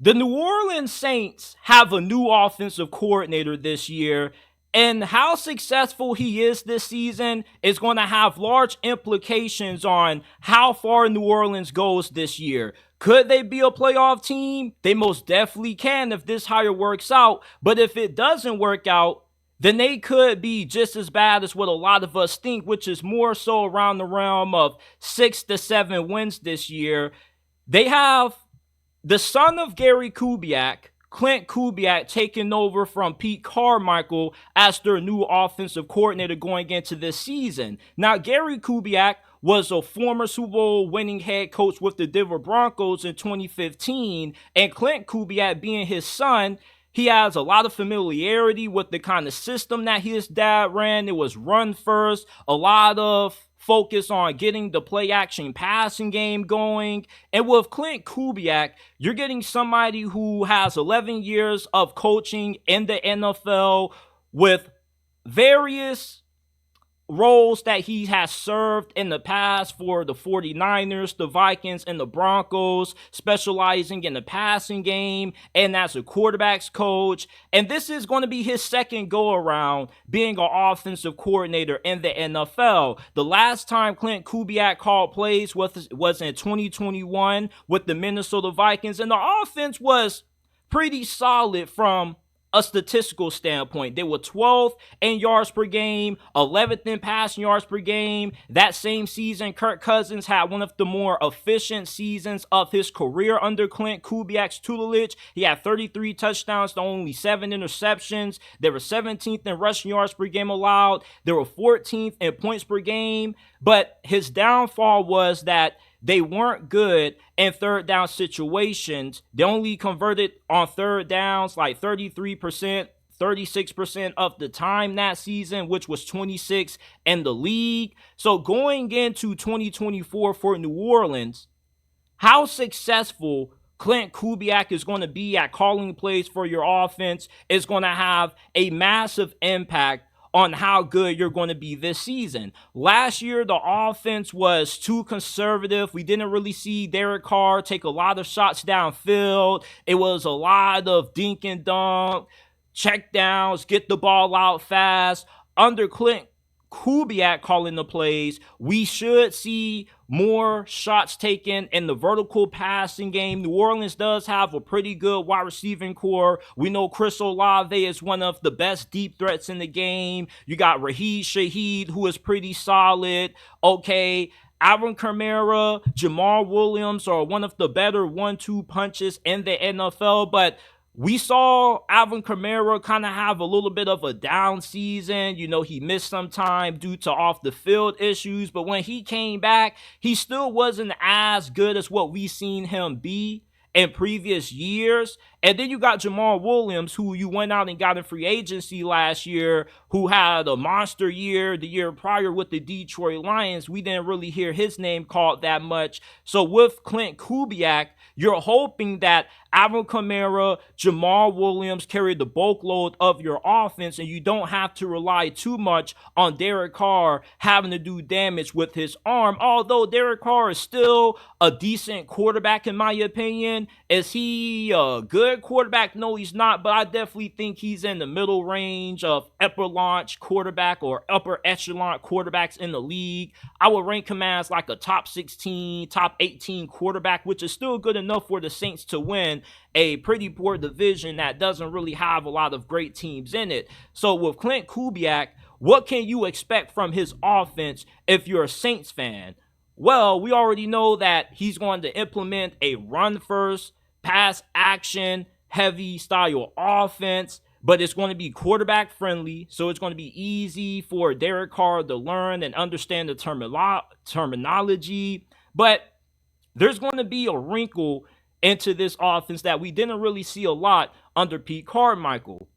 The New Orleans Saints have a new offensive coordinator this year, and how successful he is this season is going to have large implications on how far New Orleans goes this year. Could they be a playoff team? They most definitely can if this hire works out. But if it doesn't work out, then they could be just as bad as what a lot of us think, which is more so around the realm of 6 to 7 wins this year. They have the son of Gary Kubiak, Klint Kubiak, taking over from Pete Carmichael as their new offensive coordinator going into this season. Now, Gary Kubiak was a former Super Bowl winning head coach with the Denver Broncos in 2015, and Klint Kubiak, being his son, he has a lot of familiarity with the kind of system that his dad ran. It was run first, a lot of focus on getting the play action passing game going. And with Klint Kubiak, you're getting somebody who has 11 years of coaching in the NFL with various roles that he has served in the past for the 49ers, the Vikings, and the Broncos, specializing in the passing game and as a quarterback's coach. And this is going to be his second go-around being an offensive coordinator in the NFL. The last time Klint Kubiak called plays was in 2021 with the Minnesota Vikings, and the offense was pretty solid from a statistical standpoint. They were 12th in yards per game, 11th in passing yards per game. That same season, Kirk Cousins had one of the more efficient seasons of his career under Klint Kubiak's tutelage. He had 33 touchdowns to only 7 interceptions. They were 17th in rushing yards per game allowed. They were 14th in points per game. But his downfall was that they weren't good in third down situations. They only converted on third downs like 33%, 36% of the time that season, which was 26 in the league. So going into 2024 for New Orleans, how successful Klint Kubiak is going to be at calling plays for your offense is going to have a massive impact on how good you're going to be this season. Last year, the offense was too conservative. We didn't really see Derek Carr take a lot of shots downfield. It was a lot of dink and dunk, check downs, get the ball out fast. Under Klint Kubiak calling the plays, we should see more shots taken in the vertical passing game. New Orleans does have a pretty good wide receiving core. We know Chris Olave is one of the best deep threats in the game. You got Raheem Shaheed, who is pretty solid. Okay, Alvin Kamara, Jamal Williams are one of the better 1-2 punches in the NFL, but we saw Alvin Kamara kind of have a little bit of a down season. You know, he missed some time due to off-the-field issues. But when he came back, he still wasn't as good as what we seen him be in previous years. And then you got Jamal Williams, who you went out and got in free agency last year, who had a monster year the year prior with the Detroit Lions. We didn't really hear his name called that much. So with Klint Kubiak, you're hoping that Alvin Kamara, Jamal Williams carry the bulk load of your offense, and you don't have to rely too much on Derek Carr having to do damage with his arm. Although Derek Carr is still a decent quarterback, in my opinion. Is he a good quarterback? No, he's not, but I definitely think he's in the middle range of upper launch quarterback or upper echelon quarterbacks in the league. I would rank him as like a top 16, top 18 quarterback, which is still good enough for the Saints to win a pretty poor division that doesn't really have a lot of great teams in it. So with Klint Kubiak, what can you expect from his offense if you're a Saints fan? Well, we already know that he's going to implement a run-first, pass-action, heavy style offense, but it's going to be quarterback friendly, so it's going to be easy for Derek Carr to learn and understand the terminology. But there's going to be a wrinkle into this offense that we didn't really see a lot under Pete Carmichael.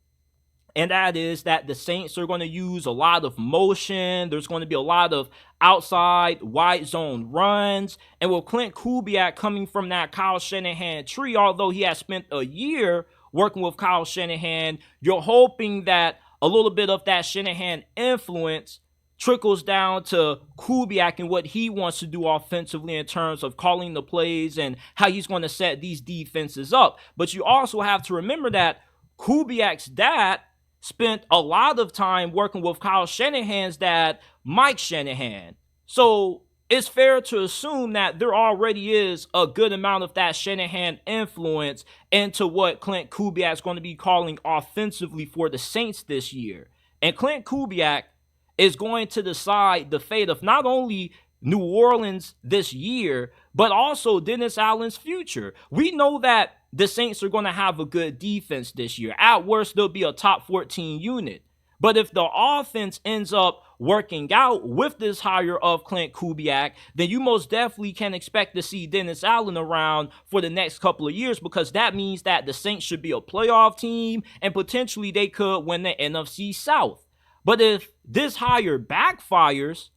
And that is that the Saints are going to use a lot of motion. There's going to be a lot of outside wide zone runs. And with Klint Kubiak coming from that Kyle Shanahan tree, although he has spent a year working with Kyle Shanahan, you're hoping that a little bit of that Shanahan influence trickles down to Kubiak and what he wants to do offensively in terms of calling the plays and how he's going to set these defenses up. But you also have to remember that Kubiak's dad spent a lot of time working with Kyle Shanahan's dad, Mike Shanahan. So it's fair to assume that there already is a good amount of that Shanahan influence into what Klint Kubiak is going to be calling offensively for the Saints this year. And Klint Kubiak is going to decide the fate of not only New Orleans this year, but also Dennis Allen's future. We know that the Saints are going to have a good defense this year. At worst, they'll be a top 14 unit. But if the offense ends up working out with this hire of Klint Kubiak, then you most definitely can expect to see Dennis Allen around for the next couple of years, because that means that the Saints should be a playoff team and potentially they could win the NFC South. But if this hire backfires,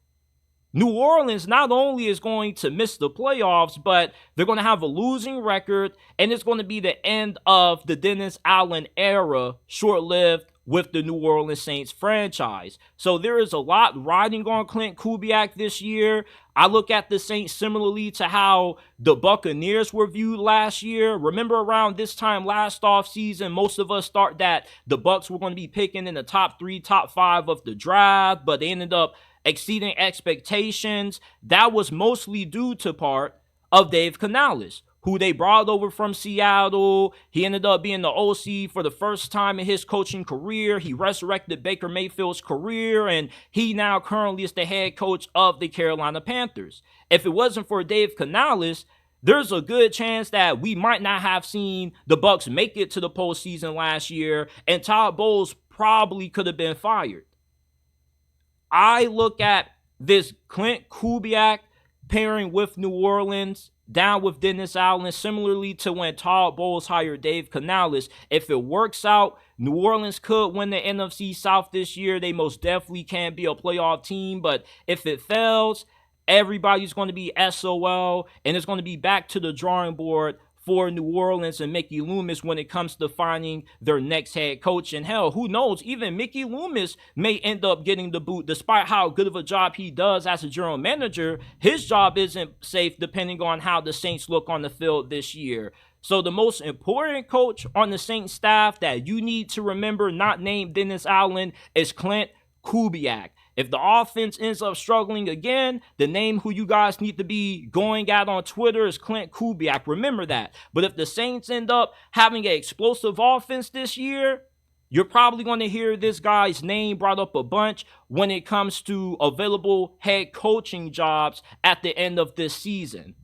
New Orleans not only is going to miss the playoffs, but they're going to have a losing record, and it's going to be the end of the Dennis Allen era, short-lived, with the New Orleans Saints franchise. So there is a lot riding on Klint Kubiak this year. I look at the Saints similarly to how the Buccaneers were viewed last year. Remember around this time last offseason, most of us thought that the Bucs were going to be picking in the top 3, top 5 of the draft, but they ended up exceeding expectations. That was mostly due to part of Dave Canales, who they brought over from Seattle. He ended up being the OC for the first time in his coaching career. He resurrected Baker Mayfield's career, and he now currently is the head coach of the Carolina Panthers. If it wasn't for Dave Canales, there's a good chance that we might not have seen the Bucs make it to the postseason last year, and Todd Bowles probably could have been fired. I look at this Klint Kubiak pairing with New Orleans, down with Dennis Allen, similarly to when Todd Bowles hired Dave Canales. If it works out, New Orleans could win the NFC South this year. They most definitely can be a playoff team. But if it fails, everybody's going to be SOL, and it's going to be back to the drawing board for New Orleans and Mickey Loomis when it comes to finding their next head coach. And hell, who knows, even Mickey Loomis may end up getting the boot. Despite how good of a job he does as a general manager, his job isn't safe depending on how the Saints look on the field this year. So the most important coach on the Saints staff that you need to remember, not named Dennis Allen, is Klint Kubiak. If the offense ends up struggling again, the name who you guys need to be going at on Twitter is Klint Kubiak. Remember that. But if the Saints end up having an explosive offense this year, you're probably going to hear this guy's name brought up a bunch when it comes to available head coaching jobs at the end of this season.